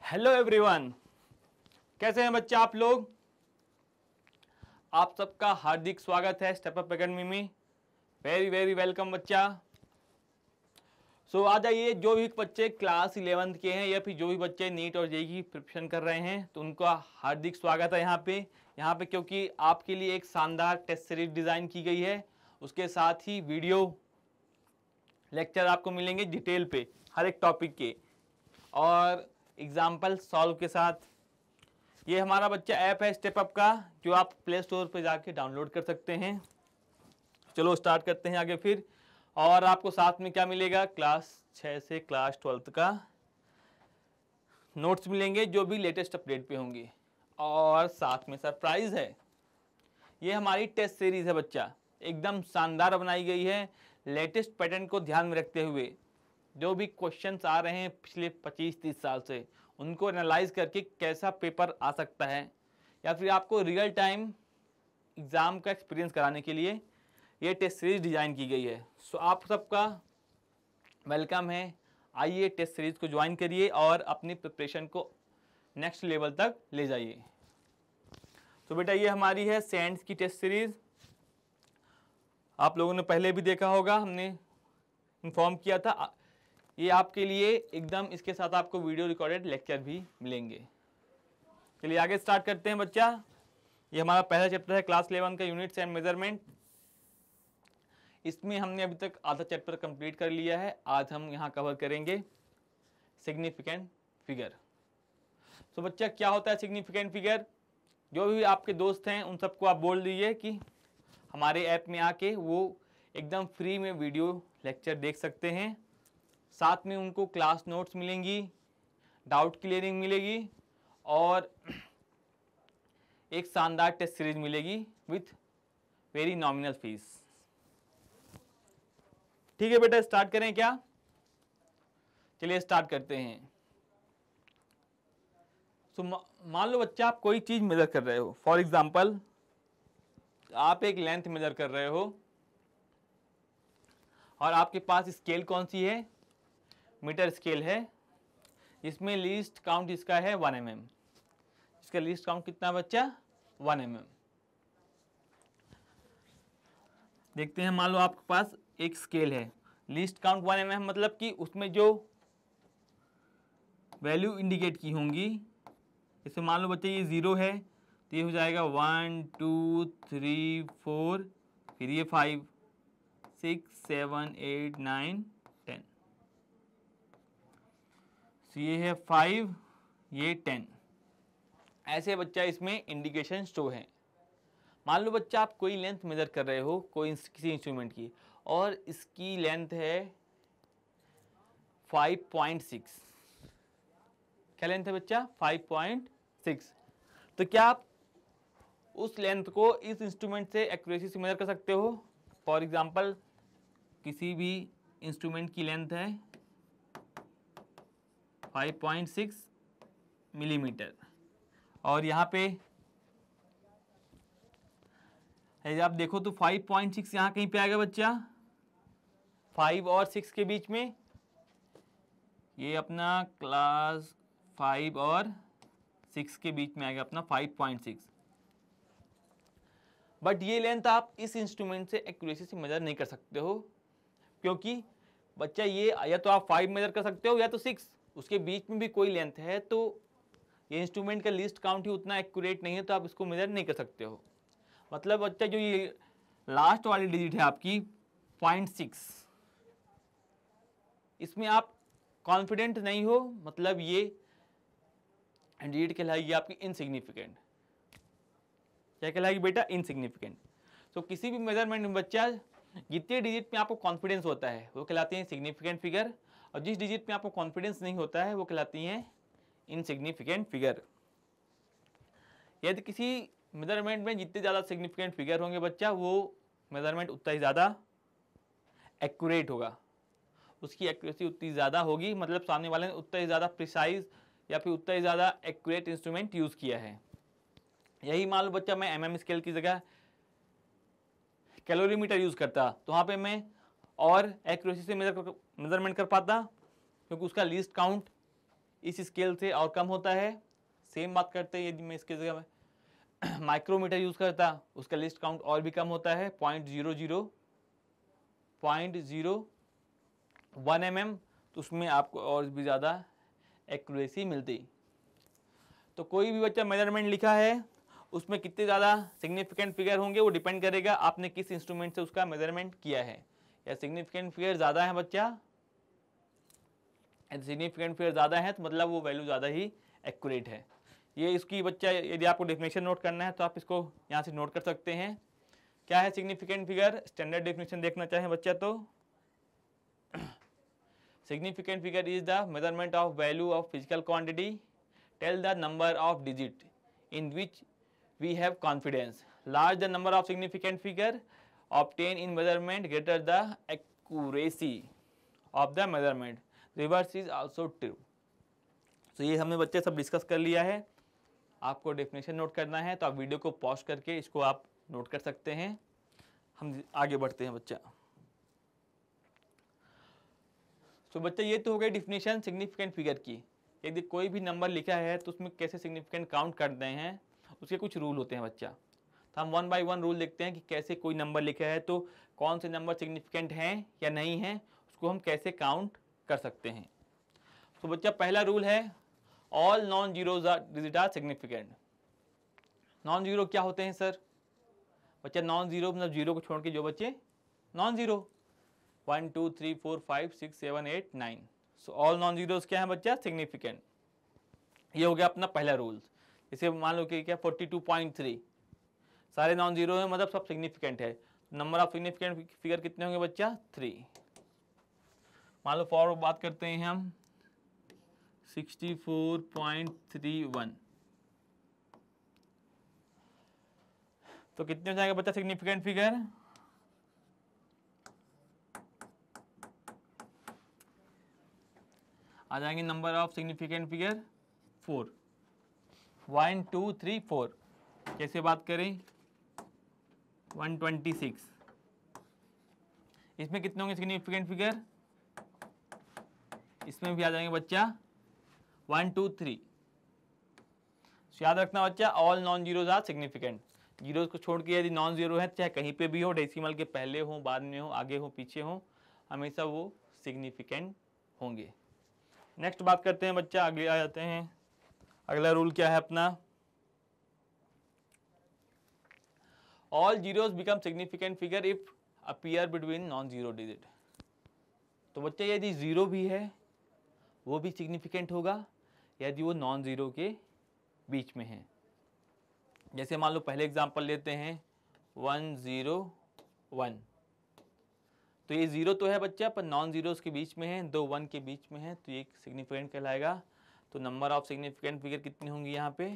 Hello everyone, कैसे हैं बच्चे आप लोग। आप सबका हार्दिक स्वागत है स्टेप अप एकेडमी में। वेरी वेरी वेलकम बच्चा। आ जाइए, जो भी बच्चे क्लास 11th के हैं या फिर जो भी बच्चे नीट और जेईई की प्रिपरेशन कर रहे हैं तो उनका हार्दिक स्वागत है यहाँ पे क्योंकि आपके लिए एक शानदार टेस्ट सीरीज डिज़ाइन की गई है। उसके साथ ही वीडियो लेक्चर आपको मिलेंगे डिटेल पे हर एक टॉपिक के और एग्जाम्पल सॉल्व के साथ। ये हमारा बच्चा ऐप है स्टेप अप का, जो आप प्ले स्टोर पे जाके डाउनलोड कर सकते हैं। चलो स्टार्ट करते हैं आगे फिर। और आपको साथ में क्या मिलेगा, क्लास 6 से क्लास 12th का नोट्स मिलेंगे जो भी लेटेस्ट अपडेट पे होंगे, और साथ में सरप्राइज है। ये हमारी टेस्ट सीरीज है बच्चा, एकदम शानदार बनाई गई है लेटेस्ट पैटर्न को ध्यान में रखते हुए। जो भी क्वेश्चंस आ रहे हैं पिछले 25-30 साल से, उनको एनालाइज करके कैसा पेपर आ सकता है या फिर आपको रियल टाइम एग्ज़ाम का एक्सपीरियंस कराने के लिए ये टेस्ट सीरीज डिज़ाइन की गई है। आप सबका वेलकम है। आइए टेस्ट सीरीज को ज्वाइन करिए और अपनी प्रिपरेशन को नेक्स्ट लेवल तक ले जाइए। तो बेटा ये हमारी है सेंट्स की टेस्ट सीरीज। आप लोगों ने पहले भी देखा होगा, हमने इन्फॉर्म किया था। ये आपके लिए एकदम, इसके साथ आपको वीडियो रिकॉर्डेड लेक्चर भी मिलेंगे। चलिए आगे स्टार्ट करते हैं बच्चा। ये हमारा पहला चैप्टर है क्लास 11 का, यूनिट्स एंड मेजरमेंट। इसमें हमने अभी तक आधा चैप्टर कंप्लीट कर लिया है। आज हम यहाँ कवर करेंगे सिग्निफिकेंट फिगर। तो बच्चा क्या होता है सिग्निफिकेंट फिगर। जो भी आपके दोस्त हैं उन सबको आप बोल दीजिए कि हमारे ऐप में आके वो एकदम फ्री में वीडियो लेक्चर देख सकते हैं। साथ में उनको क्लास नोट्स मिलेंगी, डाउट क्लियरिंग मिलेगी और एक शानदार टेस्ट सीरीज मिलेगी विथ वेरी नॉमिनल फीस। ठीक है बेटा, स्टार्ट करें क्या। चलिए स्टार्ट करते हैं। तो मान लो बच्चा आप कोई चीज मेजर कर रहे हो। फॉर एग्जाम्पल आप एक लेंथ मेजर कर रहे हो और आपके पास स्केल कौन सी है, मीटर स्केल है। इसमें लीस्ट काउंट इसका है 1 mm। इसका लीस्ट काउंट कितना बच्चा, 1 mm। देखते हैं, मान लो आपके पास एक स्केल है, लीस्ट काउंट 1 mm, मतलब कि उसमें जो वैल्यू इंडिकेट की होंगी, जैसे मान लो बच्चे ये 0 है तो ये हो जाएगा 1 2 3 4, फिर ये 5 6 7 8 9 10। तो ये है 5, ये 10। ऐसे बच्चा इसमें इंडिकेशन शो है। मान लो बच्चा आप कोई लेंथ मेजर कर रहे हो कोई किसी इंस्ट्रूमेंट की, और इसकी लेंथ है 5.6। क्या लेंथ है बच्चा, 5.6। तो क्या आप उस लेंथ को इस इंस्ट्रूमेंट से एक्यूरेसी से मेजर कर सकते हो। फॉर एग्जांपल किसी भी इंस्ट्रूमेंट की लेंथ है 5.6 मिलीमीटर, और यहाँ पे आप देखो तो 5.6 यहाँ कहीं पे आएगा बच्चा, 5 और 6 के बीच में। ये अपना क्लास 5 और 6 के बीच में आएगा अपना 5.6। बट ये लेंथ आप इस इंस्ट्रूमेंट से एक्यूरेसी से मेजर नहीं कर सकते हो, क्योंकि बच्चा ये या तो आप 5 मेजर कर सकते हो या तो 6, उसके बीच में भी कोई लेंथ है तो ये इंस्ट्रूमेंट का लिस्ट काउंट ही उतना एक्यूरेट नहीं है, तो आप इसको मेजर नहीं कर सकते हो। मतलब बच्चा जो ये लास्ट वाली डिजिट है आपकी 0.6, इसमें आप कॉन्फिडेंट नहीं हो, मतलब ये डिजिट कहलाएगी आपकी इनसिग्निफिकेंट। क्या कहलाएगी बेटा, इनसिग्निफिकेंट। तो किसी भी मेजरमेंट में बच्चा जितने डिजिट में आपको कॉन्फिडेंस होता है वो कहलाती हैं सिग्निफिकेंट फिगर, और जिस डिजिट में आपको कॉन्फिडेंस नहीं होता है वो कहलाती हैं इनसिग्निफिकेंट फिगर। यदि किसी मेजरमेंट में जितने ज़्यादा सिग्निफिकेंट फिगर होंगे बच्चा, वो मेजरमेंट उतना ही ज़्यादा एक्यूरेट होगा, उसकी एक्यूरेसी उतनी ज़्यादा होगी, मतलब सामने वाले ने उतना ही ज़्यादा प्रिसाइज या फिर उतना ही ज़्यादा एक्यूरेट इंस्ट्रूमेंट यूज़ किया है। यही मान लो बच्चा मैं mm स्केल की जगह कैलोरीमीटर यूज़ करता तो वहाँ पे मैं और एक्यूरेसी से मेजरमेंट कर पाता, क्योंकि उसका लीस्ट काउंट इस स्केल से और कम होता है। सेम बात करते हैं, यदि मैं इसके जगह माइक्रोमीटर यूज़ करता, उसका लिस्ट काउंट और भी कम होता है, 0.01 mm, तो उसमें आपको और भी ज़्यादा एक्यूरेसी मिलती। तो कोई भी बच्चा मेजरमेंट लिखा है उसमें कितने ज़्यादा सिग्निफिकेंट फिगर होंगे वो डिपेंड करेगा आपने किस इंस्ट्रूमेंट से उसका मेजरमेंट किया है। या सिग्निफिकेंट फिगर ज़्यादा है बच्चा, यदि सिग्निफिकेंट फिगर ज़्यादा है तो मतलब वो वैल्यू ज़्यादा ही एक्यूरेट है। ये इसकी बच्चा, यदि आपको डेफिनेशन नोट करना है तो आप इसको यहाँ से नोट कर सकते हैं। क्या है सिग्निफिकेंट फिगर? स्टैंडर्ड डेफिनेशन देखना चाहें बच्चा तो significant figure is the measurement of value of physical quantity, tell the number of digit in which we have confidence, large the number of significant figure obtained in measurement, greater the accuracy of the measurement, reverse is also true। तो ये हमने बच्चे सब discuss कर लिया है। आपको definition note करना है तो आप वीडियो को पॉज करके इसको आप नोट कर सकते हैं। हम आगे बढ़ते हैं बच्चा। तो बच्चा ये तो हो गई डेफिनेशन सिग्निफिकेंट फिगर की। यदि कोई भी नंबर लिखा है तो उसमें कैसे सिग्निफिकेंट काउंट करते हैं उसके कुछ रूल होते हैं बच्चा। तो हम 1 बाय 1 रूल देखते हैं कि कैसे कोई नंबर लिखा है तो कौन से नंबर सिग्निफिकेंट हैं या नहीं हैं, उसको हम कैसे काउंट कर सकते हैं। तो बच्चा पहला रूल है all non zero digit are significant. Non zero क्या होते हैं सर? बच्चा नॉन जीरो मतलब जीरो को छोड़ के जो बच्चे non zero, 1 2 3 4 5 6 7 8 9, so all non zeros क्या है बच्चा? सिग्निफिकेंट। ये हो गया अपना पहला रूल। इसे मान लो कि क्या 42.3 सारे नॉन जीरो है मतलब सब सिग्निफिकेंट है। नंबर ऑफ सिग्निफिकेंट फिगर कितने होंगे बच्चा? 3। मान लो फॉर बात करते हैं हम 64.31, तो कितने हो जाएगा बच्चा सिग्निफिकेंट फिगर? आ जाएंगे नंबर ऑफ सिग्निफिकेंट फिगर 4, 1 2 3 4। कैसे बात करें? 126। इसमें कितने होंगे सिग्निफिकेंट फिगर? इसमें भी आ जाएंगे बच्चा 1 2 3। याद रखना बच्चा all non zeros are significant. Zeros को छोड़ के यदि नॉन जीरो है चाहे कहीं पे भी हो, डेसिमल के पहले हो, बाद में हो, आगे हो, पीछे हो, हमेशा वो सिग्निफिकेंट होंगे। नेक्स्ट बात करते हैं बच्चा, आगे आ जाते हैं। अगला रूल क्या है अपना? All zeros become significant figure if appear between non zero digit. तो बच्चा यदि जीरो भी है वो भी सिग्निफिकेंट होगा यदि वो नॉन जीरो के बीच में है। जैसे मान लो पहले एग्जांपल लेते हैं 101, तो ये जीरो तो है बच्चा पर नॉन जीरोस के बीच में है, दो 1 के बीच में है, तो ये सिग्निफिकेंट कहलाएगा। तो नंबर ऑफ सिग्निफिकेंट फिगर कितनी होंगी यहाँ पे?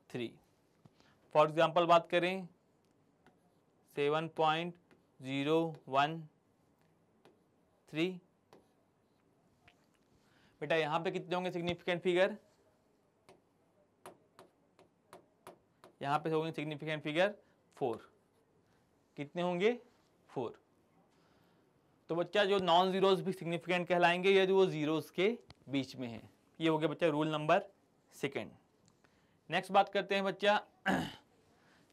3। फॉर एग्जांपल बात करें 7.013, बेटा यहाँ पे कितने होंगे सिग्निफिकेंट फिगर? यहाँ पे होंगे सिग्निफिकेंट फिगर 4। कितने होंगे? 4। तो बच्चा जो नॉन जीरोस भी सिग्निफिकेंट कहलाएंगे यदि वो जीरोस के बीच में है। ये हो गया बच्चा रूल नंबर 2। नेक्स्ट बात करते हैं बच्चा,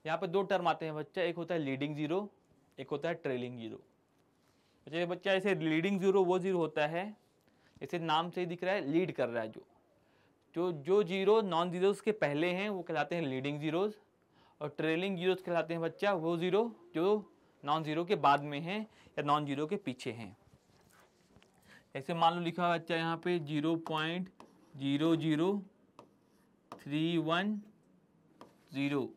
यहाँ पे दो टर्म आते हैं बच्चा, एक होता है लीडिंग जीरो, एक होता है ट्रेलिंग जीरो। बच्चा ऐसे लीडिंग जीरो वो जीरो होता है जैसे नाम से ही दिख रहा है लीड कर रहा है, जो जीरो नॉन जीरोस के पहले हैं वो कहलाते हैं लीडिंग जीरोस, और ट्रेलिंग जीरोस कहलाते हैं बच्चा वो जीरो जो नॉन जीरो के बाद में हैं या नॉन जीरो के पीछे हैं। ऐसे मान लो लिखा बच्चा यहाँ पे 0.00310।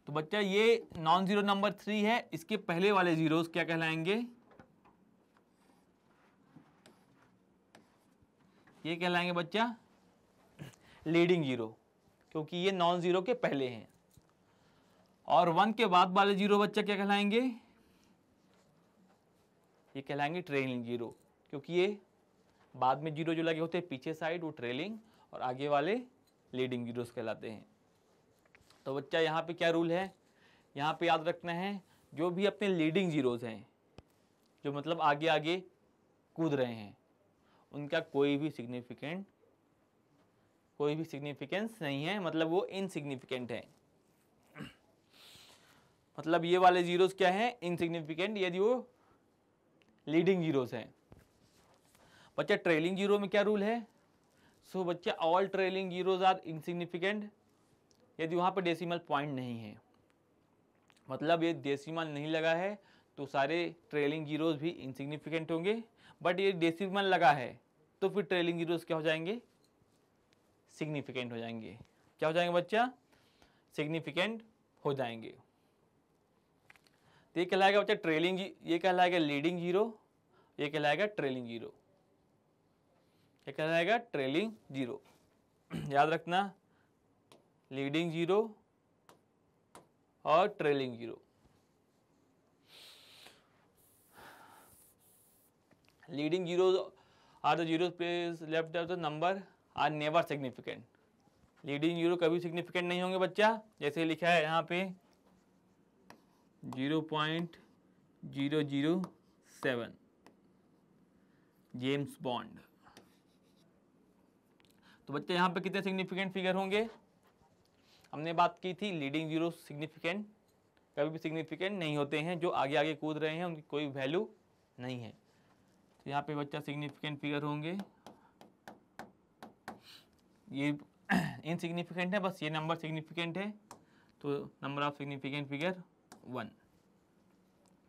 तो बच्चा ये नॉन जीरो नंबर 3 है, इसके पहले वाले जीरोस क्या कहलाएंगे? ये कहलाएंगे बच्चा लीडिंग जीरो, क्योंकि ये नॉन जीरो के पहले हैं। और 1 के बाद वाले जीरो बच्चा क्या कहलाएंगे? ये कहलाएंगे ट्रेलिंग जीरो, क्योंकि ये बाद में जीरो जो लगे होते हैं पीछे साइड वो ट्रेलिंग, और आगे वाले लीडिंग जीरोस कहलाते हैं। तो बच्चा यहाँ पे क्या रूल है? यहाँ पे याद रखना है जो भी अपने लीडिंग जीरोस हैं जो मतलब आगे आगे कूद रहे हैं, उनका कोई भी सिग्निफिकेंस नहीं है, मतलब वो इनसिग्निफिकेंट है। मतलब ये वाले जीरोस क्या हैं, इनसिग्निफिकेंट, यदि वो लीडिंग जीरोस हैं। बच्चा ट्रेलिंग जीरो में क्या रूल है? सो बच्चा all trailing zeros are insignificant यदि वहाँ पर डेसिमल पॉइंट नहीं है। मतलब ये डेसिमल नहीं लगा है तो सारे ट्रेलिंग जीरोस भी इनसिग्निफिकेंट होंगे, बट ये डेसिमल लगा है तो फिर ट्रेलिंग जीरोस क्या हो जाएंगे, सिग्निफिकेंट हो जाएंगे। क्या हो जाएंगे बच्चा, सिग्निफिकेंट हो जाएंगे। तो ये कहलाएगा बच्चा ट्रेलिंग, ये कहलाएगा लीडिंग जीरो, ये कहलाएगा ट्रेलिंग जीरो, ये कहलाएगा ट्रेलिंग जीरो। याद रखना, लीडिंग जीरो और trailing zero. Leading zeros are the zeros place left of the number are never significant. Leading zero कभी सिग्निफिकेंट नहीं होंगे बच्चा, जैसे लिखा है यहाँ पे 0.007 जेम्स बॉन्ड। तो बच्चे यहाँ पे कितने सिग्निफिकेंट फिगर होंगे? हमने बात की थी लीडिंग जीरो सिग्निफिकेंट कभी भी सिग्निफिकेंट नहीं होते हैं, जो आगे आगे कूद रहे हैं उनकी कोई वैल्यू नहीं है। तो यहाँ पे बच्चा सिग्निफिकेंट फिगर होंगे, ये इनसिग्निफिकेंट है, बस ये नंबर सिग्निफिकेंट है, तो नंबर ऑफ सिग्निफिकेंट फिगर 1।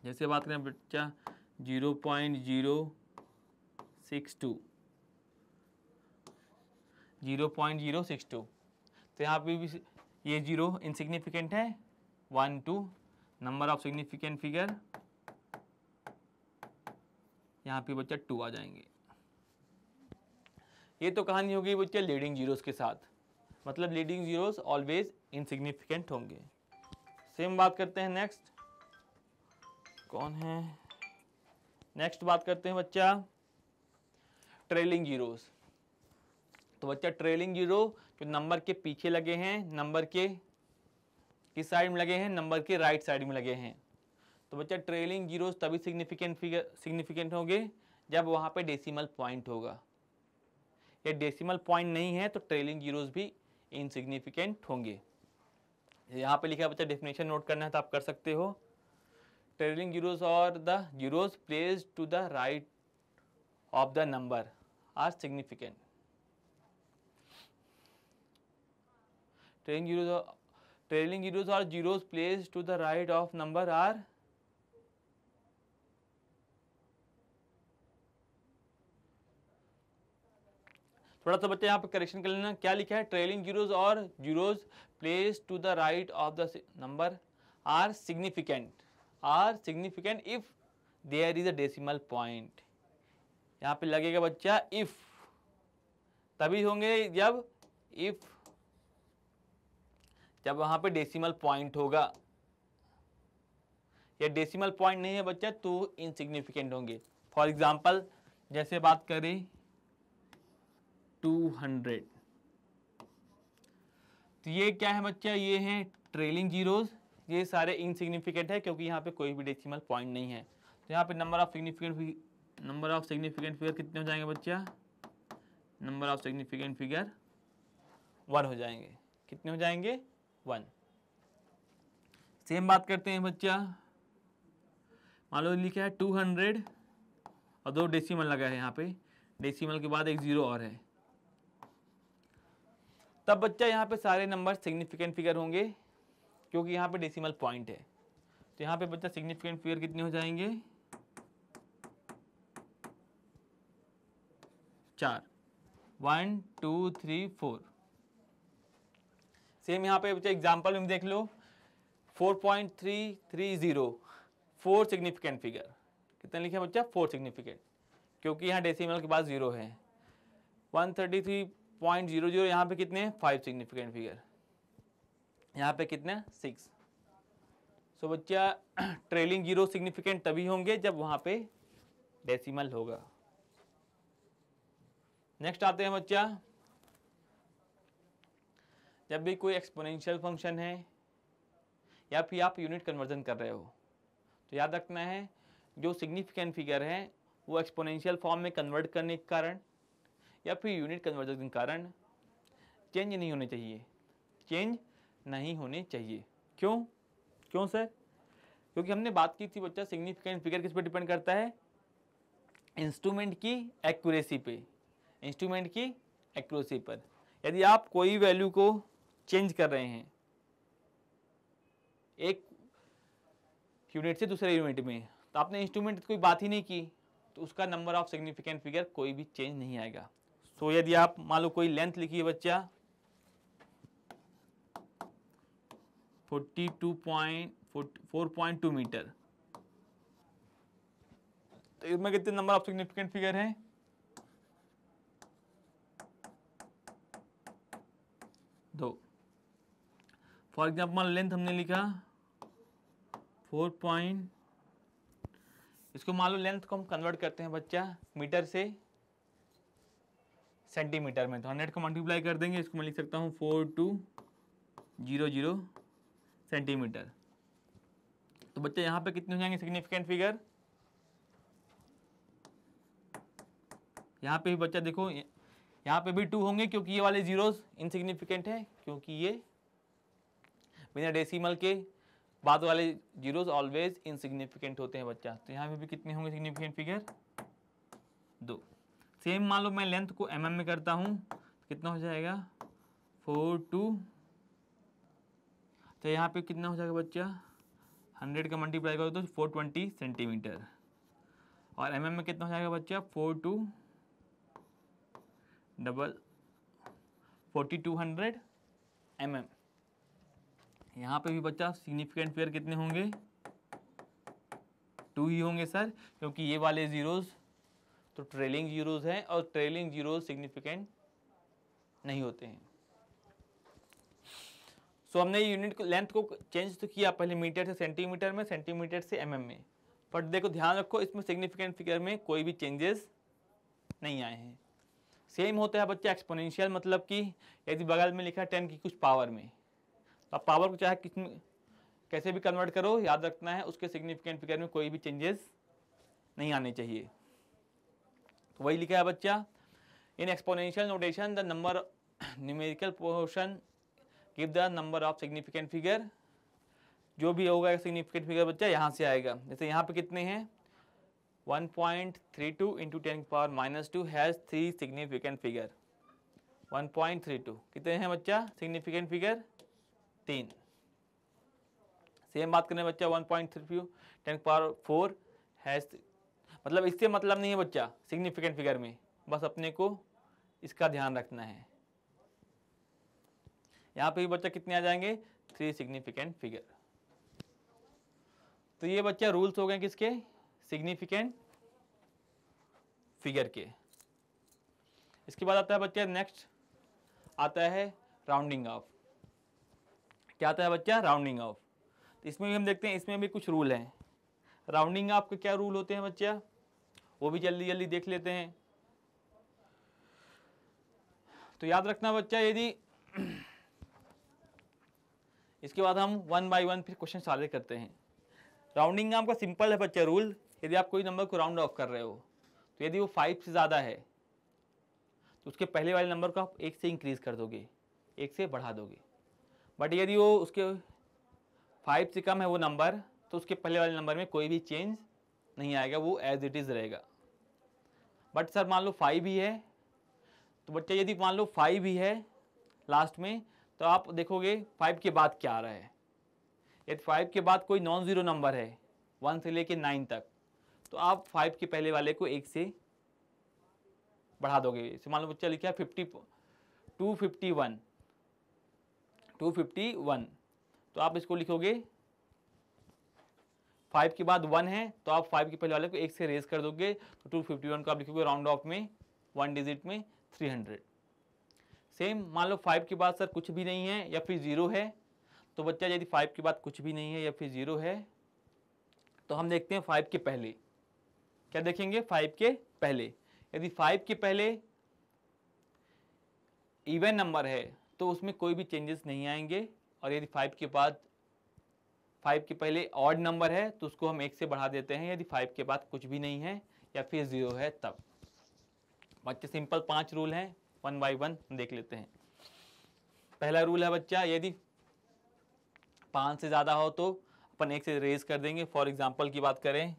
जैसे बात करें बच्चा 0.062 0.062, तो यहाँ पे भी ये जीरो इनसिग्निफिकेंट है, 1 2 नंबर ऑफ सिग्निफिकेंट फिगर, यहाँ पे बच्चा 2 आ जाएंगे। ये तो कहानी होगी बच्चा लीडिंग जीरोस के साथ, मतलब लीडिंग जीरोस ऑलवेज इनसिग्निफिकेंट होंगे। सेम बात करते हैं नेक्स्ट, कौन है नेक्स्ट, बात करते हैं बच्चा ट्रेलिंग जीरोस। तो बच्चा ट्रेलिंग जीरो जो नंबर के पीछे लगे हैं, नंबर के किस साइड में लगे हैं, नंबर के राइट साइड में लगे हैं। तो बच्चा ट्रेलिंग जीरोस तभी सिग्निफिकेंट होंगे जब वहाँ पे डेसिमल पॉइंट होगा। ये डेसिमल पॉइंट नहीं है तो ट्रेलिंग जीरोस भी इनसिग्निफिकेंट होंगे। यहाँ पे लिखा है बच्चा, डेफिनेशन नोट करना है तो आप कर सकते हो। ट्रेलिंग जीरोस और the zeros placed to the right of the number are significant. Trailing zeros और zeros placed to the right of number are थोड़ा सा बच्चे यहाँ पे करेक्शन कर लेना, क्या लिखा है, ट्रेलिंग जीरोस और zeros placed to the right of the number are significant if there is a decimal point. यहाँ पे लगेगा बच्चा इफ, तभी होंगे जब वहां पे डेसिमल पॉइंट होगा। या डेसिमल पॉइंट नहीं है बच्चा तो इनसिग्निफिकेंट होंगे। फॉर एग्जांपल जैसे बात करें 200, तो ये क्या है बच्चा, ये हैं ट्रेलिंग जीरोस, ये सारे इनसिग्निफिकेंट है क्योंकि यहाँ पे कोई भी डेसिमल पॉइंट नहीं है। तो यहाँ पे नंबर ऑफ सिग्निफिकेंट फिगर कितने हो जाएंगे बच्चा, नंबर ऑफ सिग्निफिकेंट फिगर 1 हो जाएंगे। कितने हो जाएंगे, 1। सेम बात करते हैं बच्चा, मान लो लिखा है 200 और 2 डेसिमल लगा है, यहाँ पे डेसिमल के बाद एक जीरो और है, तब बच्चा यहाँ पे सारे नंबर सिग्निफिकेंट फिगर होंगे क्योंकि यहाँ पे डेसिमल पॉइंट है। तो यहाँ पे बच्चा सिग्निफिकेंट फिगर कितने हो जाएंगे, 4, 1 2 3 4। सेम यहाँ पे बच्चा एग्जाम्पल में देख लो 4.330, 4 सिग्निफिकेंट फिगर, कितना लिखा है बच्चा, 4 सिग्निफिकेंट, क्योंकि यहाँ डेसिमल के बाद जीरो है। 133.00 यहाँ पे कितने, 5 सिग्निफिकेंट फिगर, यहाँ पे कितने, 6। सो बच्चा ट्रेलिंग जीरो सिग्निफिकेंट तभी होंगे जब वहाँ पे डेसिमल होगा। नेक्स्ट आते हैं बच्चा, जब भी कोई एक्सपोनेंशियल फंक्शन है या फिर आप यूनिट कन्वर्जन कर रहे हो तो याद रखना है जो सिग्निफिकेंट फिगर है वो एक्सपोनेंशियल फॉर्म में कन्वर्ट करने के कारण या फिर यूनिट कन्वर्जन के कारण चेंज नहीं होने चाहिए, चेंज नहीं होने चाहिए। क्यों क्यों सर? क्योंकि हमने बात की थी बच्चा, सिग्निफिकेंट फिगर किस पर डिपेंड करता है? इंस्ट्रूमेंट की एक्यूरेसी पे, इंस्ट्रूमेंट की एक्यूरेसी पर। यदि आप कोई वैल्यू को चेंज कर रहे हैं एक यूनिट से दूसरे यूनिट में, तो आपने इंस्ट्रूमेंट कोई बात ही नहीं की, तो उसका नंबर ऑफ सिग्निफिकेंट फिगर कोई भी चेंज नहीं आएगा। सो यदि आप मान लो कोई लेंथ लिखिए बच्चा 4.2 मीटर, तो इसमें कितने नंबर ऑफ सिग्निफिकेंट फिगर हैं? 2। फॉर एग्जाम्पल लेंथ हमने लिखा 4. इसको मान लो लेंथ को हम कन्वर्ट करते हैं बच्चा मीटर से सेंटीमीटर में, तो 100 को मल्टीप्लाई कर देंगे, इसको मैं लिख सकता हूँ 4200 सेंटीमीटर। तो बच्चा यहाँ पे कितने हो जाएंगे सिग्निफिकेंट फिगर? यहाँ पे भी बच्चा देखो, यहाँ पे भी 2 होंगे क्योंकि ये वाले जीरोस इनसिग्निफिकेंट है, क्योंकि ये बिना डेसिमल के बाद वाले जीरोस ऑलवेज इनसिग्निफिकेंट होते हैं बच्चा। तो यहाँ पे भी कितने होंगे सिग्निफिकेंट फिगर? 2। सेम मान लो मैं लेंथ को mm में करता हूँ, तो कितना हो जाएगा? 42। तो यहाँ पे कितना हो जाएगा बच्चा? 100 का मल्टीप्लाई करो तो 420 सेंटीमीटर। और mm में कितना हो जाएगा बच्चा? 4200 mm। यहाँ पे भी बच्चा सिग्निफिकेंट फिगर कितने होंगे? 2 ही होंगे सर, क्योंकि ये वाले जीरोस तो ट्रेलिंग जीरोस हैं और ट्रेलिंग जीरोस सिग्निफिकेंट नहीं होते हैं। सो हमने यूनिट को लेंथ को चेंज तो किया पहले मीटर से सेंटीमीटर में, सेंटीमीटर से mm में, बट देखो ध्यान रखो इसमें सिग्निफिकेंट फिगर में कोई भी चेंजेस नहीं आए हैं। सेम होता है बच्चा एक्सपोनेंशियल, मतलब कि यदि बगल में लिखा 10 की कुछ पावर में, तो आप पावर को चाहे किसमें कैसे भी कन्वर्ट करो, याद रखना है उसके सिग्निफिकेंट फिगर में कोई भी चेंजेस नहीं आने चाहिए। तो वही लिखा है बच्चा, in exponential notation the number numerical portion give the number of significant figure. जो भी होगा सिग्निफिकेंट फिगर बच्चा यहाँ से आएगा। जैसे यहाँ पे कितने हैं? 1.32 इंटू 10⁻² हैज़ 3 सिग्निफिकेंट फिगर। 1.32 कितने हैं बच्चा सिग्निफिकेंट फिगर? 3। सेम बात करने बच्चा 1.32 10⁴ हैज़, मतलब इससे मतलब नहीं है बच्चा सिग्निफिकेंट फिगर में, बस अपने को इसका ध्यान रखना है। यहाँ पे भी बच्चा कितने आ जाएंगे? 3 सिग्निफिकेंट फिगर। तो ये बच्चा रूल्स हो गए किसके? सिग्निफिकेंट फिगर के। इसके बाद आता है बच्चा नेक्स्ट आता है राउंडिंग ऑफ। क्या आता है बच्चा? Rounding off. तो इसमें भी हम देखते हैं, इसमें भी कुछ रूल हैं। राउंडिंग ऑफ के क्या रूल होते हैं बच्चा, वो भी जल्दी जल्दी देख लेते हैं। तो याद रखना बच्चा, यदि इसके बाद हम 1 बाय 1 फिर क्वेश्चन सारे करते हैं। राउंडिंग ऑफ का सिंपल है बच्चा रूल, यदि आप कोई नंबर को राउंड ऑफ कर रहे हो, तो यदि वो 5 से ज़्यादा है तो उसके पहले वाले नंबर को आप 1 से इंक्रीज कर दोगे, 1 से बढ़ा दोगे। बट यदि वो उसके 5 से कम है वो नंबर, तो उसके पहले वाले नंबर में कोई भी चेंज नहीं आएगा, वो एज इट इज़ रहेगा। बट सर मान लो 5 ही है, तो बच्चा यदि मान लो 5 ही है लास्ट में, तो आप देखोगे 5 के बाद क्या आ रहा है। यदि 5 के बाद कोई नॉन ज़ीरो नंबर है 1 से लेके 9 तक, तो आप 5 के पहले वाले को 1 से बढ़ा दोगे। इसे मान लो बच्चा लिखा है 251, तो आप इसको लिखोगे 5 के बाद 1 है, तो आप 5 के पहले वाले को 1 से रेज कर दोगे, तो 251 को आप लिखोगे राउंड ऑफ में 1 डिजिट में 300। सेम मान लो 5 के बाद सर कुछ भी नहीं है या फिर 0 है, तो बच्चा यदि 5 के बाद कुछ भी नहीं है या फिर 0 है, तो हम देखते हैं 5 के पहले। क्या देखेंगे? 5 के पहले। यदि 5 के पहले इवन नंबर है तो उसमें कोई भी चेंजेस नहीं आएंगे, और यदि 5 के बाद 5 के पहले ऑड नंबर है तो उसको हम 1 से बढ़ा देते हैं, यदि 5 के बाद कुछ भी नहीं है या फिर 0 है तब। बच्चे सिंपल 5 रूल हैं, 1 बाय 1 देख लेते हैं। पहला रूल है बच्चा, यदि 5 से ज़्यादा हो तो अपन 1 से रेज कर देंगे। फॉर एग्जांपल की बात करें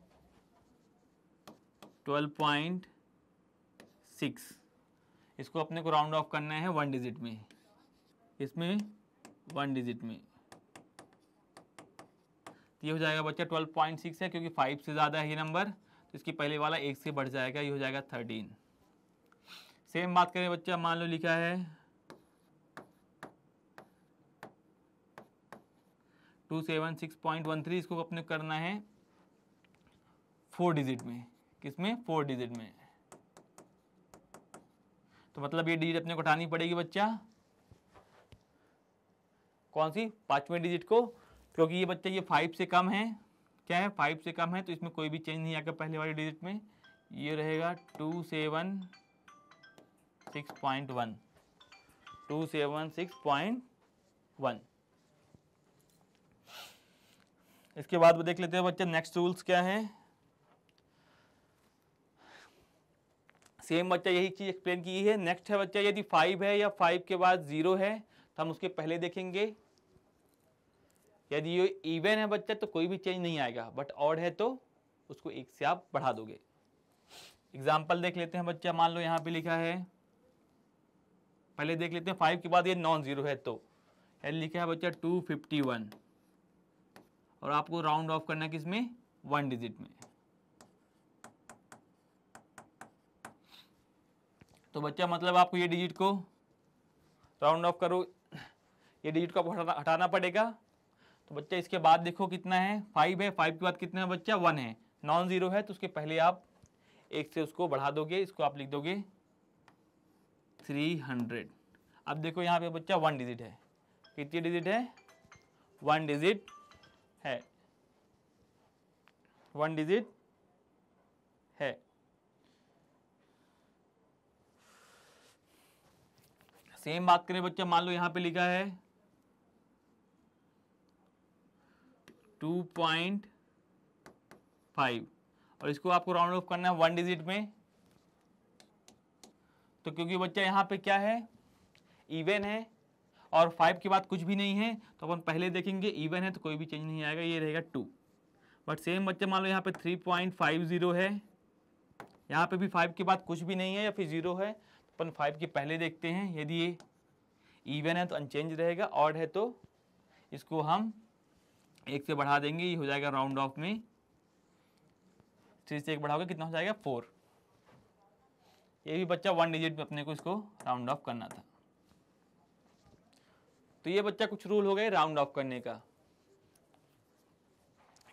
12.6, इसको अपने को राउंड ऑफ करना है 1 डिजिट में, इसमें 1 डिजिट में, ये हो जाएगा बच्चा 12.6 है, क्योंकि 5 से ज़्यादा है ये नंबर, तो इसकी पहले वाला 1 से बढ़ जाएगा, ये हो जाएगा 13। सेम बात करें बच्चा, मान लो लिखा है 276.13, इसको अपने करना है 4 डिजिट में, किसमें 4 डिजिट में, तो मतलब ये डिजिट अपने को उठानी पड़ेगी बच्चा, कौन सी, 5वें डिजिट को, क्योंकि ये बच्चा ये 5 से कम है, क्या है 5 से कम है, तो इसमें कोई भी चेंज नहीं आएगा पहले वाली डिजिट में, ये रहेगा 276.1, 276.1। इसके बाद वो देख लेते हैं बच्चा नेक्स्ट रूल्स क्या है। सेम बच्चा यही चीज एक्सप्लेन की है। नेक्स्ट है बच्चा, यदि 5 है या 5 के बाद 0 है तो हम उसके पहले देखेंगे। यदि ये इवन है बच्चा तो कोई भी चेंज नहीं आएगा, बट ऑड है तो उसको 1 से आप बढ़ा दोगे। एग्जाम्पल देख लेते हैं बच्चा, मान लो यहाँ पे लिखा है, पहले देख लेते हैं 5 के बाद ये नॉन जीरो है तो लिखा है बच्चा 251, और आपको राउंड ऑफ करना है किसमें, 1 डिजिट में। तो बच्चा मतलब आपको ये डिजिट को राउंड ऑफ करो, ये डिजिट को आपको हटाना पड़ेगा। तो बच्चा इसके बाद देखो कितना है, 5 है, 5 के बाद कितना है बच्चा, 1 है, नॉन जीरो है, तो उसके पहले आप 1 से उसको बढ़ा दोगे, इसको आप लिख दोगे 300। अब देखो यहाँ पे बच्चा 1 डिजिट है, कितनी डिजिट है, 1 डिजिट है, 1 डिजिट है। सेम बात करें बच्चा, मान लो यहाँ पे लिखा है 2.5, और इसको आपको राउंड ऑफ करना है 1 डिजिट में। तो क्योंकि बच्चा यहाँ पे क्या है, इवन है और 5 के बाद कुछ भी नहीं है, तो अपन पहले देखेंगे इवन है तो कोई भी चेंज नहीं आएगा, ये रहेगा 2। बट सेम बच्चा मान लो यहाँ पे 3.50 है, यहाँ पे भी 5 के बाद कुछ भी नहीं है या फिर 0 है, तो अपन 5 के पहले देखते हैं। यदि ये इवन है तो अनचेंज रहेगा, ऑड है तो इसको हम 1 से बढ़ा देंगे, ये हो जाएगा राउंड ऑफ में 3 से 1 बढ़ाओगे कितना हो जाएगा, 4। ये भी बच्चा 1 डिजिट में अपने को इसको राउंड ऑफ करना था। तो ये बच्चा कुछ रूल हो गए राउंड ऑफ करने का।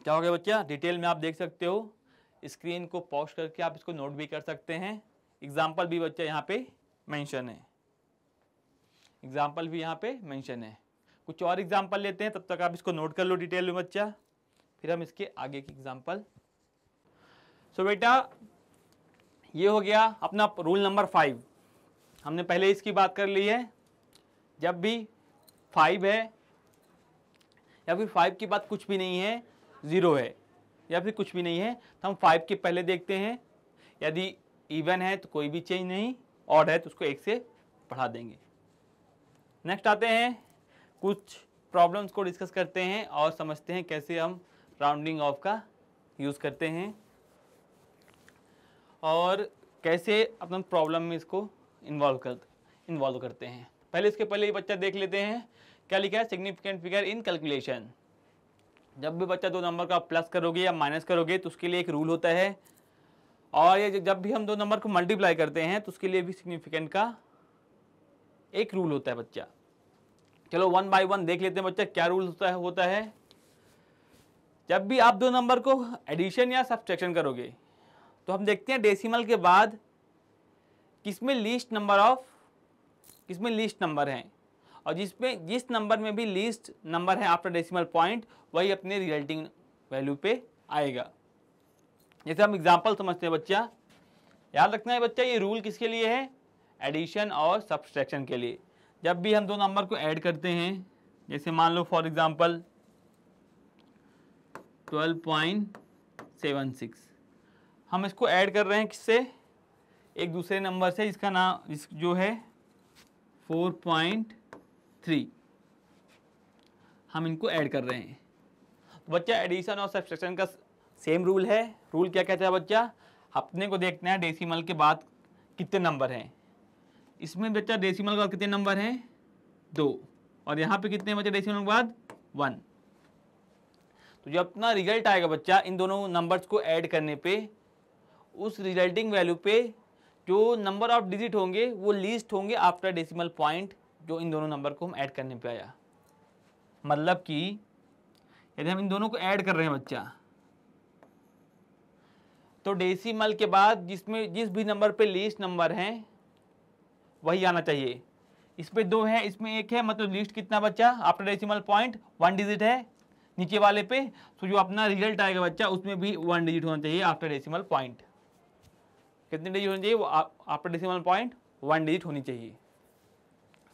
क्या हो गया बच्चा, डिटेल में आप देख सकते हो, स्क्रीन को पॉज करके आप इसको नोट भी कर सकते हैं। एग्जाम्पल भी बच्चा यहाँ पे मेंशन है, एग्जाम्पल भी यहाँ पे मेंशन है। कुछ और एग्जाम्पल लेते हैं, तब तक आप इसको नोट कर लो डिटेल में बच्चा, फिर हम इसके आगे की एग्जाम्पल। सो बेटा ये हो गया अपना रूल नंबर 5, हमने पहले इसकी बात कर ली है। जब भी 5 है या फिर 5 के बाद कुछ भी नहीं है, 0 है या फिर कुछ भी नहीं है, तो हम 5 के पहले देखते हैं। यदि इवन है तो कोई भी चेंज नहीं, ऑड है तो उसको 1 से बढ़ा देंगे। नेक्स्ट आते हैं, कुछ प्रॉब्लम्स को डिस्कस करते हैं और समझते हैं कैसे हम राउंडिंग ऑफ का यूज़ करते हैं और कैसे अपन प्रॉब्लम में इसको इन्वॉल्व करते हैं। पहले इसके पहले ये बच्चा देख लेते हैं क्या लिखा है, सिग्निफिकेंट फिगर इन कैलकुलेशन। जब भी बच्चा 2 नंबर का प्लस करोगे या माइनस करोगे तो उसके लिए एक रूल होता है, और ये जब भी हम 2 नंबर को मल्टीप्लाई करते हैं तो उसके लिए भी सिग्निफिकेंट का एक रूल होता है बच्चा। चलो 1 बाय 1 देख लेते हैं बच्चा क्या रूल होता है। जब भी आप 2 नंबर को एडिशन या सब्ट्रैक्शन करोगे तो हम देखते हैं डेसिमल के बाद किसमें लीस्ट नंबर है, और जिस नंबर में भी लीस्ट नंबर है आफ्टर डेसिमल पॉइंट वही अपने रिजल्टिंग वैल्यू पे आएगा। जैसे हम एग्जांपल समझते हैं बच्चा, याद रखना है बच्चा ये रूल किसके लिए है, एडिशन और सब्ट्रैक्शन के लिए। जब भी हम 2 नंबर को ऐड करते हैं, जैसे मान लो फॉर एग्जांपल 12.76। हम इसको ऐड कर रहे हैं किससे, एक दूसरे नंबर से जिसका नाम जो है 4.3, हम इनको ऐड कर रहे हैं। तो बच्चा एडिशन और सब्ट्रैक्शन का सेम रूल है। रूल क्या कहता है बच्चा, अपने को देखना है डेसिमल के बाद कितने नंबर हैं। इसमें बच्चा डेसिमल के बाद कितने नंबर हैं, 2, और यहाँ पे कितने बच्चे डेसिमल के बाद 1। तो जो अपना रिजल्ट आएगा बच्चा इन दोनों नंबर्स को ऐड करने पे, उस रिजल्टिंग वैल्यू पे जो नंबर ऑफ डिजिट होंगे वो लीस्ट होंगे आफ्टर डेसिमल पॉइंट, जो इन दोनों नंबर को हम ऐड करने पे आया। मतलब कि यदि हम इन दोनों को ऐड कर रहे हैं बच्चा, तो डेसिमल के बाद जिसमें जिस भी नंबर पे लीस्ट नंबर हैं वही आना चाहिए। इसमें 2 है, इसमें 1 है, मतलब लीस्ट कितना बच्चा आफ्टर डेसिमल पॉइंट 1 डिजिट है नीचे वाले पे। तो जो अपना रिजल्ट आएगा बच्चा उसमें भी 1 डिजिट होना चाहिए आफ्टर डेसिमल पॉइंट। कितने डिजिट होनी चाहिए, वो आफ्टर डेसिमल पॉइंट 1 डिजिट होनी चाहिए।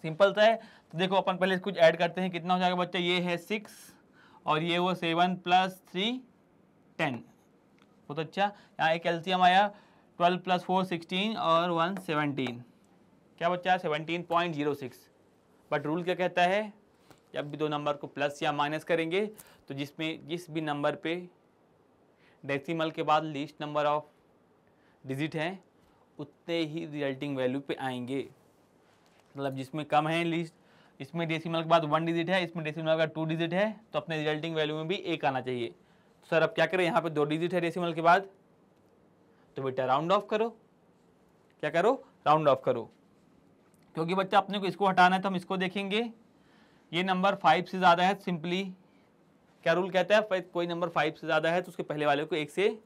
सिंपल सा है। तो देखो अपन पहले कुछ ऐड करते हैं, कितना हो जाएगा बच्चा, ये है 6 और ये वो 7 + 3 10। बहुत अच्छा। यहाँ एक एलसीएम आया 12 + 4 16 और 1 17। क्या बच्चा 17.06। बट रूल क्या कहता है, जब भी दो नंबर को प्लस या माइनस करेंगे तो जिस भी नंबर पे डेसिमल के बाद लीस्ट नंबर ऑफ डिजिट हैं उतने ही रिजल्टिंग वैल्यू पे आएंगे। मतलब जिसमें कम है लीस्ट, इसमें डेसिमल के बाद 1 डिजिट है, इसमें डेसिमल के बाद 2 डिजिट है, तो अपने रिजल्टिंग वैल्यू में भी 1 आना चाहिए। तो सर अब क्या करें, यहाँ पे 2 डिजिट है डेसिमल के बाद, तो बेटा राउंड ऑफ करो। क्या करो, राउंड ऑफ करो। क्योंकि बच्चा अपने को इसको हटाना है तो हम इसको देखेंगे। ये नंबर 5 से ज़्यादा है, सिंपली क्या रूल कहता है, कोई नंबर 5 से ज़्यादा है तो उसके पहले वाले को 1 से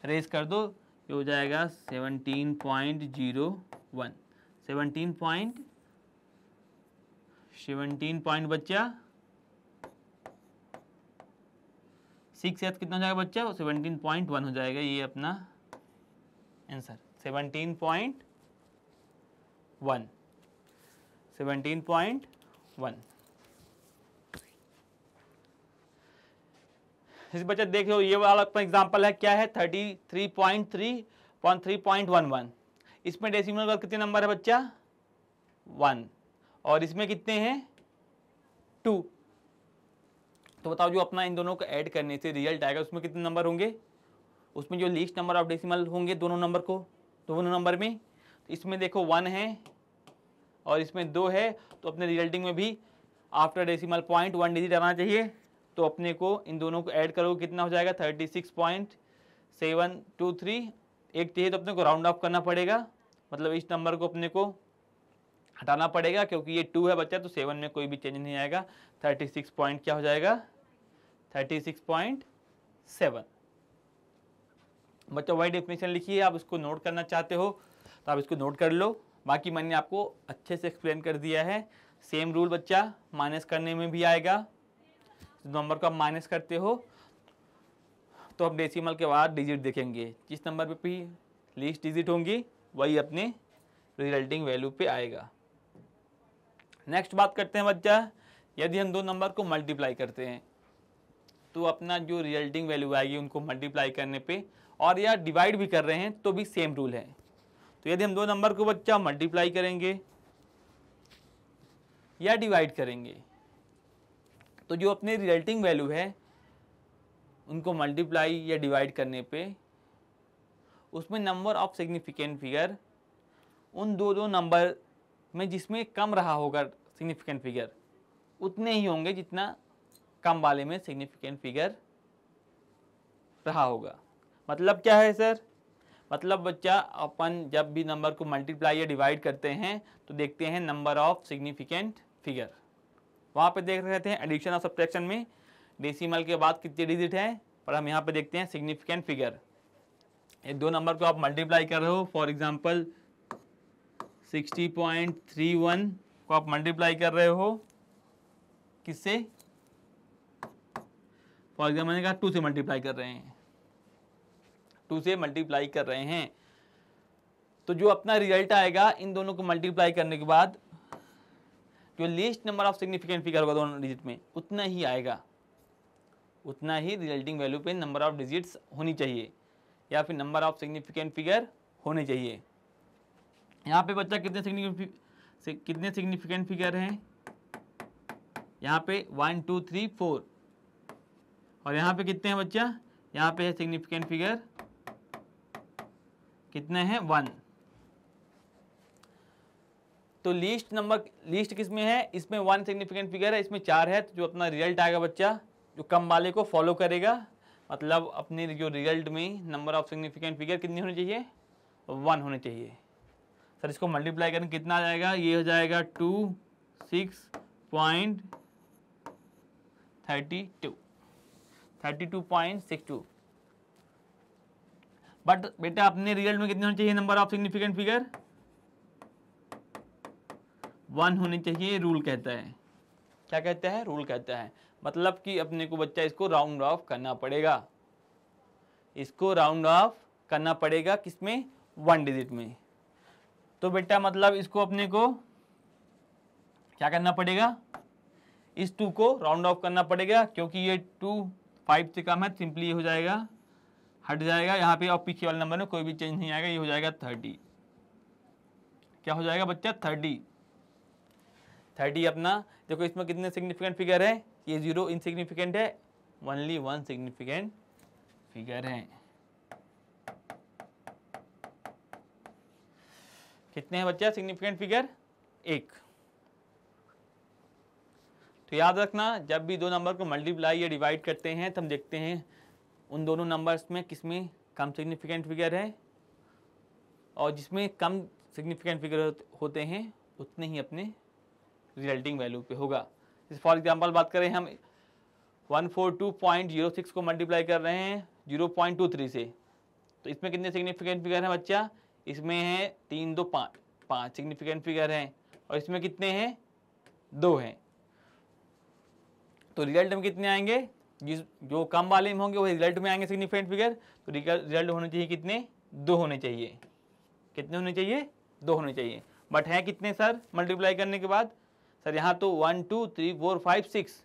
रेज कर दो। ये हो जाएगा 17.01। 17 पॉइंट बच्चा 6 है, कितना हो जाएगा बच्चा, 17.1 हो जाएगा। ये अपना आंसर 17.1। 17.1। इस बच्चा देख लो, ये वाला अपना एग्जांपल है, क्या है 33.3.3.11। इसमें डेसिमल का कितने नंबर है बच्चा, 1, और इसमें कितने हैं 2। तो बताओ जो अपना इन दोनों को ऐड करने से रिजल्ट आएगा उसमें कितने नंबर होंगे, उसमें जो लीस्ट नंबर ऑफ डेसिमल होंगे दोनों नंबर में। तो इसमें देखो 1 है और इसमें 2 है, तो अपने रिजल्टिंग में भी आफ्टर डेसिमल पॉइंट 1 डिजिट आना चाहिए। तो अपने को इन दोनों को ऐड करोगे कितना हो जाएगा 36.723। एक चाहिए तो अपने को राउंड ऑफ करना पड़ेगा, मतलब इस नंबर को अपने को हटाना पड़ेगा क्योंकि ये 2 है बच्चा, तो 7 में कोई भी चेंज नहीं आएगा। 36 पॉइंट क्या हो जाएगा 36.7। बच्चा वही डेफिनेशन लिखी है, आप इसको नोट करना चाहते हो तो आप इसको नोट कर लो। बाकी मैंने आपको अच्छे से एक्सप्लेन कर दिया है। सेम रूल बच्चा माइनस करने में भी आएगा। नंबर को आप माइनस करते हो तो अब डेसिमल के बाद डिजिट देखेंगे, जिस नंबर पे भी लीस्ट डिजिट होंगी वही अपने रिजल्टिंग वैल्यू पे आएगा। नेक्स्ट बात करते हैं बच्चा, यदि हम दो नंबर को मल्टीप्लाई करते हैं तो अपना जो रिजल्टिंग वैल्यू आएगी उनको मल्टीप्लाई करने पे, और या डिवाइड भी कर रहे हैं तो भी सेम रूल है। तो यदि हम दो नंबर को बच्चा मल्टीप्लाई करेंगे या डिवाइड करेंगे तो जो अपने रिजल्टिंग वैल्यू है उनको मल्टीप्लाई या डिवाइड करने पे उसमें नंबर ऑफ सिग्निफिकेंट फिगर उन दो नंबर में जिसमें कम रहा होगा सिग्निफिकेंट फिगर उतने ही होंगे जितना कम वाले में सिग्निफिकेंट फिगर रहा होगा। मतलब क्या है सर, मतलब बच्चा अपन जब भी नंबर को मल्टीप्लाई या डिवाइड करते हैं तो देखते हैं नंबर ऑफ सिग्निफिकेंट फिगर। वहाँ पे देख रहे थे एडिशन और सब्ट्रैक्शन में डेसिमल के बाद कितने डिजिट हैं, पर हम यहाँ पे देखते हैं सिग्निफिकेंट फिगर। ये दो नंबर को आप मल्टीप्लाई कर रहे हो, फॉर एग्जांपल 60.31 को आप मल्टीप्लाई कर रहे हो किससे, फॉर एग्जाम्पल मैंने कहा 2 से मल्टीप्लाई कर रहे हैं, 2 से मल्टीप्लाई कर रहे हैं। तो जो अपना रिजल्ट आएगा इन दोनों को मल्टीप्लाई करने के बाद जो least number of significant figure होगा दोनों डिजिट में उतना ही आएगा, उतना ही रिजल्टिंग वैल्यू पे नंबर ऑफ डिजिट्स होनी चाहिए या फिर नंबर ऑफ सिग्निफिकेंट फिगर होने चाहिए। यहाँ पे बच्चा कितने सिग्निफिकेंट फिगर हैं, यहाँ पे 1 2 3 4 और यहाँ पे कितने हैं बच्चा, यहाँ पे है सिग्निफिकेंट फिगर कितने हैं 1। तो लीस्ट किस में है, इसमें 1 सिग्निफिकेंट फिगर है, इसमें 4 है। तो जो अपना रिजल्ट आएगा बच्चा, जो कम वाले को फॉलो करेगा, मतलब अपने जो रिजल्ट में नंबर ऑफ सिग्निफिकेंट फिगर कितनी होनी चाहिए, 1 होने चाहिए। सर इसको मल्टीप्लाई करें कितना आ जाएगा, ये हो जाएगा 32.62 बट बेटा अपने रिजल्ट में कितने होने चाहिए नंबर ऑफ सिग्निफिकेंट फिगर, 1 होने चाहिए। रूल कहता है, क्या कहता है, रूल कहता है, मतलब कि अपने को बच्चा इसको राउंड ऑफ करना पड़ेगा, इसको राउंड ऑफ करना पड़ेगा किसमें, 1 डिजिट में। तो बेटा मतलब इसको अपने को क्या करना पड़ेगा, इस 2 को राउंड ऑफ करना पड़ेगा, क्योंकि ये 2 5 से कम है, सिंपली ये हो जाएगा, हट जाएगा यहाँ पे, और पीछे वाले नंबर में कोई भी चेंज नहीं आएगा, ये हो जाएगा 30। क्या हो जाएगा बच्चा, 30 अपना। देखो इसमें कितने सिग्निफिकेंट फिगर है, ये 0 इनसिग्निफिकेंट है, ओनली 1 सिग्निफिकेंट फिगर है। कितने हैं बच्चा सिग्निफिकेंट फिगर, 1। तो याद रखना, जब भी दो नंबर को मल्टीप्लाई या डिवाइड करते हैं तो हम देखते हैं उन दोनों नंबर्स में किसमें कम सिग्निफिकेंट फिगर है, और जिसमें कम सिग्निफिकेंट फिगर होते हैं उतने ही अपने रिजल्टिंग वैल्यू पे होगा। जैसे फॉर एग्जांपल बात करें, हम 142.06 को मल्टीप्लाई कर रहे हैं 0.23 से, तो इसमें कितने सिग्निफिकेंट फिगर हैं बच्चा, इसमें है 3 2 5 सिग्निफिकेंट फिगर हैं, और इसमें कितने हैं, 2 हैं। तो रिजल्ट में कितने आएंगे, जो कम वाले में होंगे वो रिजल्ट में आएंगे सिग्निफिकेंट फिगर। तो रिजल्ट होने चाहिए कितने, 2 होने चाहिए। कितने होने चाहिए, 2 होने चाहिए। बट है कितने सर मल्टीप्लाई करने के बाद, सर यहाँ तो 1 2 3 4 5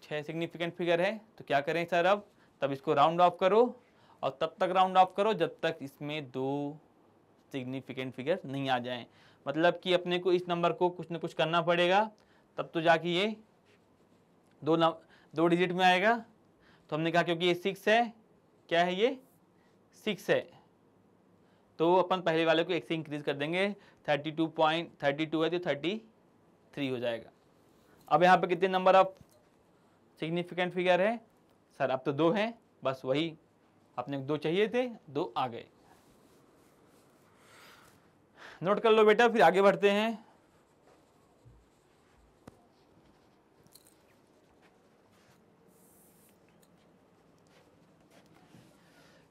6 सिग्निफिकेंट फिगर है। तो क्या करें सर, अब तब इसको राउंड ऑफ करो, और तब तक राउंड ऑफ करो जब तक इसमें 2 सिग्निफिकेंट फिगर नहीं आ जाएं। मतलब कि अपने को इस नंबर को कुछ न कुछ करना पड़ेगा, तब तो जाके ये 2 डिजिट में आएगा। तो हमने कहा क्योंकि ये 6 है, क्या है ये 6 है, तो अपन पहले वाले को 1 से इंक्रीज कर देंगे, 32.32 है तो 33 हो जाएगा। अब यहाँ पे कितने नंबर ऑफ सिग्निफिकेंट फिगर है, सर अब तो 2 हैं, बस वही अपने 2 चाहिए थे, 2 आ गए। नोट कर लो बेटा, फिर आगे बढ़ते हैं।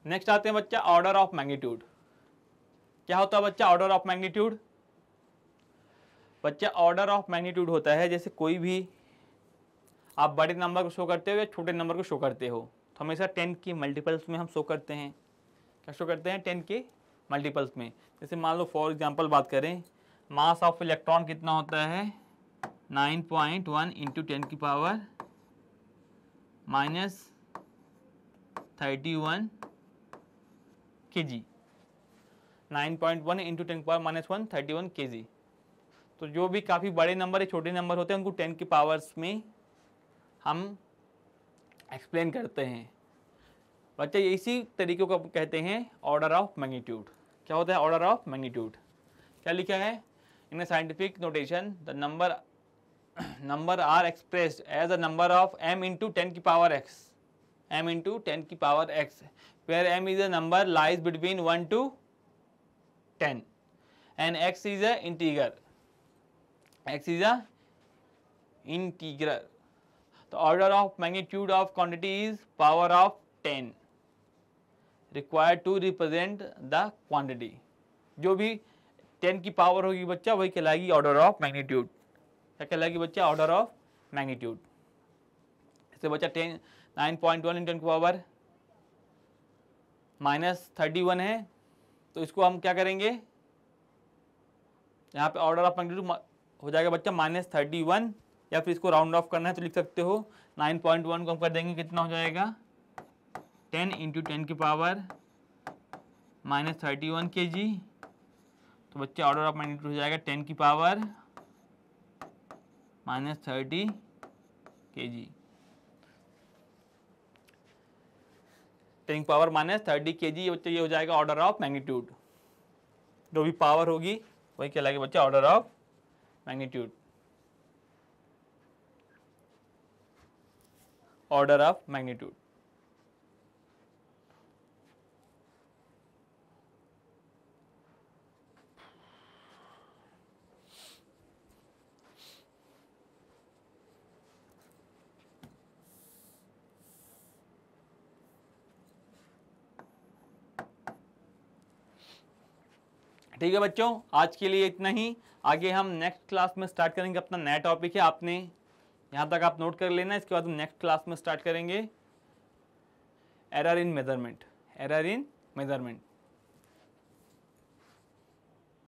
नेक्स्ट आते हैं बच्चा ऑर्डर ऑफ मैग्नीट्यूड। क्या होता है बच्चा ऑर्डर ऑफ मैग्नीट्यूड, बच्चा ऑर्डर ऑफ मैग्नीट्यूड होता है जैसे कोई भी आप बड़े नंबर को शो करते हो या छोटे नंबर को शो करते हो, तो हमेशा 10 की मल्टीपल्स में हम शो करते हैं। क्या शो करते हैं, 10 के मल्टीपल्स में। जैसे मान लो फॉर एग्जांपल बात करें, मास ऑफ इलेक्ट्रॉन कितना होता है, 9.1 इंटू 10 की पावर -31 kg, 9.1 इंटू 10 की पावर -1 31 kg। तो जो भी काफ़ी बड़े नंबर या छोटे नंबर होते हैं उनको 10 की पावर्स में हम एक्सप्लेन करते हैं। बच्चे इसी तरीके को कहते हैं ऑर्डर ऑफ मैग्नीट्यूड। क्या होता है ऑर्डर ऑफ मैग्नीट्यूड, क्या लिखा है in a scientific notation, the number are expressed as a number of m into 10 की पावर x, m इंटू 10 की power x, where m is a number lies between 1 to 10 and x is a integer, x is a integer. The order of magnitude of quantity is power of 10 required to represent the quantity. जो भी 10 की power होगी बच्चा वही कहलाएगी order of magnitude. क्या कहलाएगी बच्चा, ऑर्डर ऑफ मैग्नीट्यूड। इससे बच्चा 9.1 इंटू 10 की पावर -31 है, तो इसको हम क्या करेंगे, यहाँ पे ऑर्डर ऑफ मैग्नीट्यूड हो जाएगा बच्चा -31, या फिर इसको राउंड ऑफ करना है तो लिख सकते हो 9.1 को हम कर देंगे, कितना हो जाएगा 10 इंटू 10 की पावर -31 kg। तो बच्चे ऑर्डर ऑफ मैग्नीट्यूड हो जाएगा 10 की पावर -30 kg। 10 की पावर -30 kg बच्चे ये हो जाएगा ऑर्डर ऑफ मैग्नीट्यूड। जो भी पावर होगी वही कहलाएगी बच्चे order of magnitude. Order of magnitude. ठीक है बच्चों, आज के लिए इतना ही। आगे हम नेक्स्ट क्लास में स्टार्ट करेंगे, अपना नया टॉपिक है, आपने यहाँ तक आप नोट कर लेना। इसके बाद हम नेक्स्ट क्लास में स्टार्ट करेंगे error in measurement. Error in measurement.